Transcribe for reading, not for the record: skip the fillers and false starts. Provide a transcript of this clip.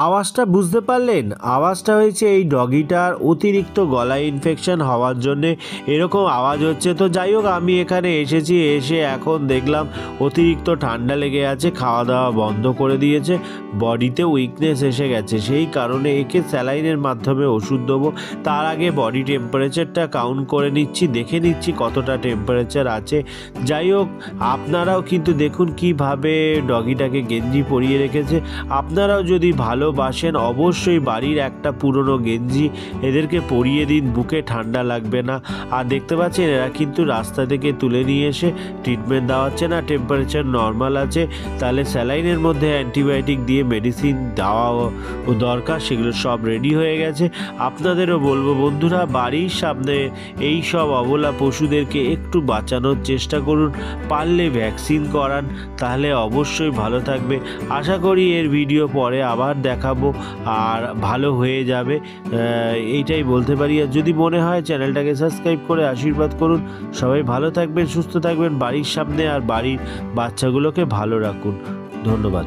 আওয়াজটা বুঝতে পারলেন? আওয়াজটা হয়েছে এই ডগিটার অতিরিক্ত গলায় ইনফেকশন হওয়ার জন্যে এরকম আওয়াজ হচ্ছে। তো যাই হোক, আমি এখানে এসেছি, এসে এখন দেখলাম অতিরিক্ত ঠান্ডা লেগে আছে, খাওয়া দাওয়া বন্ধ করে দিয়েছে, বডিতে উইকনেস এসে গেছে। সেই কারণে একে স্যালাইনের মাধ্যমে ওষুধ দেবো। তার আগে বডি টেম্পারেচারটা কাউন্ট করে নিচ্ছি, দেখে নিচ্ছি কতটা টেম্পারেচার আছে। যাই হোক, আপনারাও কিন্তু দেখুন কিভাবে ডগিটাকে গেঞ্জি পরিয়ে রেখেছে। আপনারাও যদি ভালোবাসেন অবশ্যই বাড়ির একটা পুরনো গেঞ্জি এদেরকে পরিয়ে দিন, বুকে ঠান্ডা লাগবে না। আর দেখতে পাচ্ছেন এরা কিন্তু রাস্তা থেকে তুলে নিয়ে এসে ট্রিটমেন্ট দেওয়াচ্ছে না, টেম্পারেচার নর্মাল আছে, তাহলে স্যালাইনের মধ্যে অ্যান্টিবায়োটিক দিয়ে মেডিসিন দেওয়া দরকার, সেগুলো সব রেডি হয়ে গেছে। আপনাদেরও বলবো বন্ধুরা, বাড়ির সামনে এই সব অবলা পশুদেরকে একটু বাঁচানোর চেষ্টা করুন, পারলে ভ্যাকসিন করান, তাহলে অবশ্যই ভালো থাকবে। আশা করি এর ভিডিও পরে আবার দেখাবো আর ভালো হয়ে যাবে, এইটাই বলতে পারি। আর যদি মনে হয় চ্যানেলটাকে সাবস্ক্রাইব করে আশীর্বাদ করুন। সবাই ভালো থাকবেন, সুস্থ থাকবেন, বাড়ির সামনে আর বাড়ির বাচ্চাগুলোকে ভালো রাখুন। ধন্যবাদ।